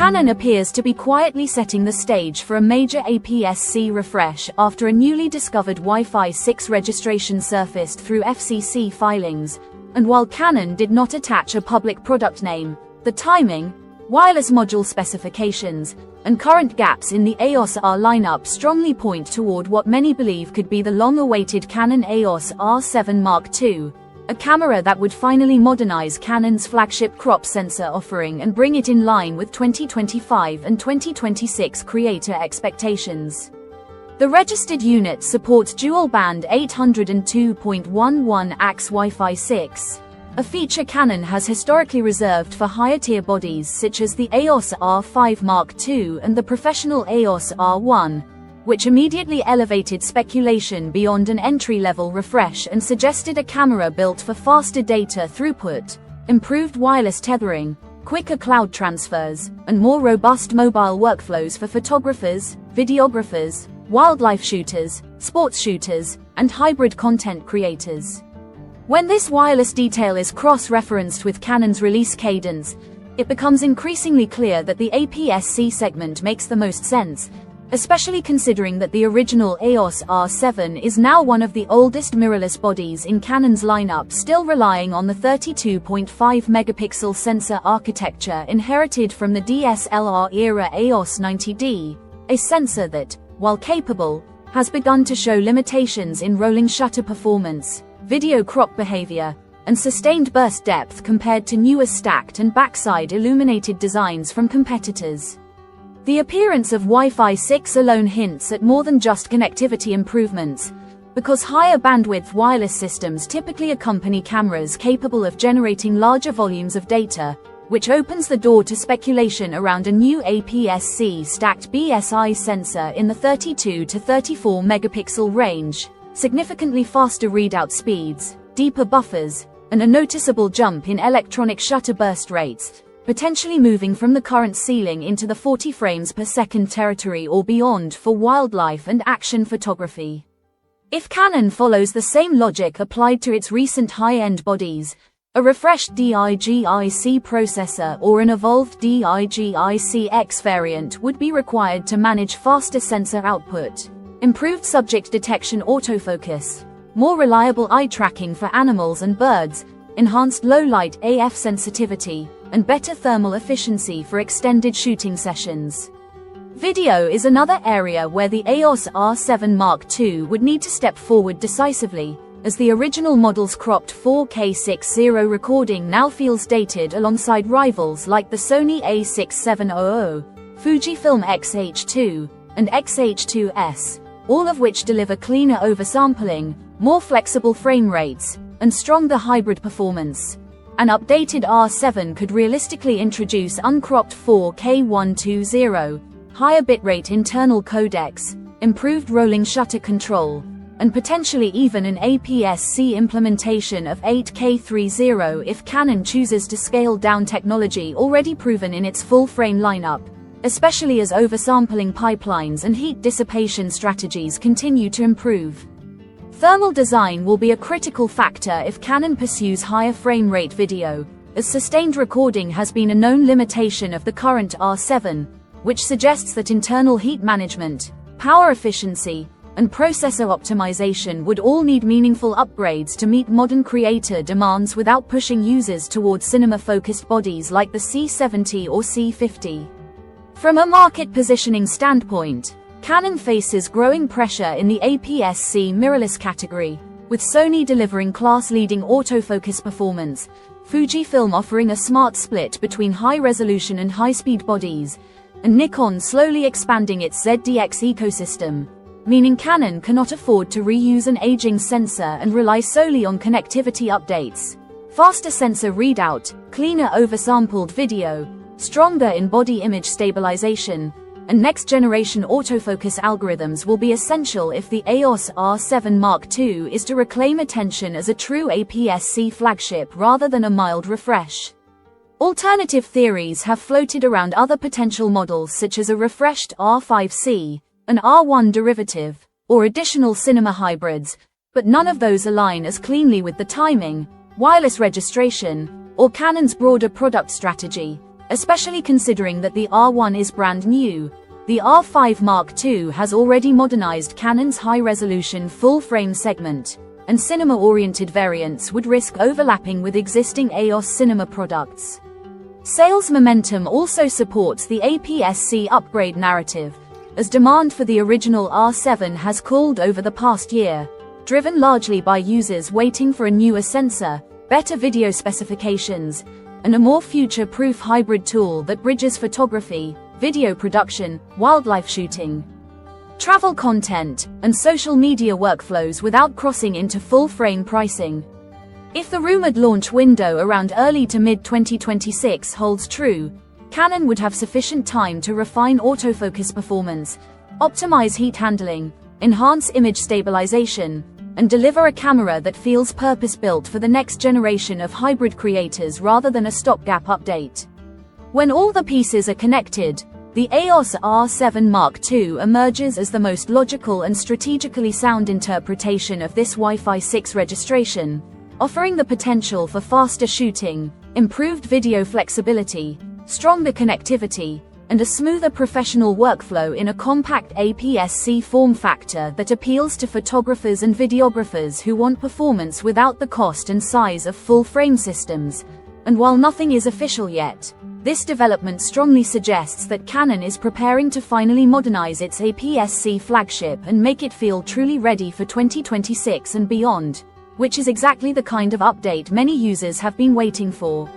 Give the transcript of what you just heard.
Canon appears to be quietly setting the stage for a major APS-C refresh after a newly discovered Wi-Fi 6 registration surfaced through FCC filings, and while Canon did not attach a public product name, the timing, wireless module specifications, and current gaps in the EOS-R lineup strongly point toward what many believe could be the long-awaited Canon EOS R7 Mark II, a camera that would finally modernize Canon's flagship crop sensor offering and bring it in line with 2025 and 2026 creator expectations. The registered unit supports dual-band 802.11 AX Wi-Fi 6, a feature Canon has historically reserved for higher-tier bodies such as the EOS R5 Mark II and the professional EOS R1, which immediately elevated speculation beyond an entry-level refresh and suggested a camera built for faster data throughput, improved wireless tethering, quicker cloud transfers, and more robust mobile workflows for photographers, videographers, wildlife shooters, sports shooters, and hybrid content creators. When this wireless detail is cross-referenced with Canon's release cadence, it becomes increasingly clear that the APS-C segment makes the most sense, especially considering that the original EOS R7 is now one of the oldest mirrorless bodies in Canon's lineup, still relying on the 32.5 megapixel sensor architecture inherited from the DSLR-era EOS 90D, a sensor that, while capable, has begun to show limitations in rolling shutter performance, video crop behavior, and sustained burst depth compared to newer stacked and backside illuminated designs from competitors. The appearance of Wi-Fi 6 alone hints at more than just connectivity improvements, because higher bandwidth wireless systems typically accompany cameras capable of generating larger volumes of data, which opens the door to speculation around a new APS-C stacked BSI sensor in the 32 to 34 megapixel range, significantly faster readout speeds, deeper buffers, and a noticeable jump in electronic shutter burst rates, potentially moving from the current ceiling into the 40 frames per second territory or beyond for wildlife and action photography. If Canon follows the same logic applied to its recent high-end bodies, a refreshed DIGIC processor or an evolved DIGIC-X variant would be required to manage faster sensor output, improved subject detection autofocus, more reliable eye tracking for animals and birds, enhanced low-light AF sensitivity, and better thermal efficiency for extended shooting sessions. Video is another area where the EOS R7 Mark II would need to step forward decisively, as the original model's cropped 4K 60 recording now feels dated alongside rivals like the Sony a6700, Fujifilm X-H2, and X-H2S, all of which deliver cleaner oversampling, more flexible frame rates, and stronger hybrid performance. An updated R7 could realistically introduce uncropped 4K 120, higher bitrate internal codecs, improved rolling shutter control, and potentially even an APS-C implementation of 8K 30 if Canon chooses to scale down technology already proven in its full-frame lineup, especially as oversampling pipelines and heat dissipation strategies continue to improve. Thermal design will be a critical factor if Canon pursues higher frame rate video, as sustained recording has been a known limitation of the current R7, which suggests that internal heat management, power efficiency, and processor optimization would all need meaningful upgrades to meet modern creator demands without pushing users towards cinema-focused bodies like the C70 or C50. From a market positioning standpoint, Canon faces growing pressure in the APS-C mirrorless category, with Sony delivering class-leading autofocus performance, Fujifilm offering a smart split between high-resolution and high-speed bodies, and Nikon slowly expanding its ZDX ecosystem, meaning Canon cannot afford to reuse an aging sensor and rely solely on connectivity updates. Faster sensor readout, cleaner oversampled video, stronger in-body image stabilization, and next-generation autofocus algorithms will be essential if the EOS R7 Mark II is to reclaim attention as a true APS-C flagship rather than a mild refresh. Alternative theories have floated around other potential models such as a refreshed R5C, an R1 derivative, or additional cinema hybrids, but none of those align as cleanly with the timing, wireless registration, or Canon's broader product strategy, especially considering that the R1 is brand new. The R5 Mark II has already modernized Canon's high-resolution full-frame segment, and cinema-oriented variants would risk overlapping with existing EOS cinema products. Sales momentum also supports the APS-C upgrade narrative, as demand for the original R7 has cooled over the past year, driven largely by users waiting for a newer sensor, better video specifications, and a more future-proof hybrid tool that bridges photography, video production, wildlife shooting, travel content, and social media workflows without crossing into full-frame pricing. If the rumored launch window around early to mid-2026 holds true, Canon would have sufficient time to refine autofocus performance, optimize heat handling, enhance image stabilization, and deliver a camera that feels purpose-built for the next generation of hybrid creators rather than a stopgap update. When all the pieces are connected, the EOS R7 Mark II emerges as the most logical and strategically sound interpretation of this Wi-Fi 6 registration, offering the potential for faster shooting, improved video flexibility, stronger connectivity, and a smoother professional workflow in a compact APS-C form factor that appeals to photographers and videographers who want performance without the cost and size of full-frame systems. And while nothing is official yet, this development strongly suggests that Canon is preparing to finally modernize its APS-C flagship and make it feel truly ready for 2026 and beyond, which is exactly the kind of update many users have been waiting for.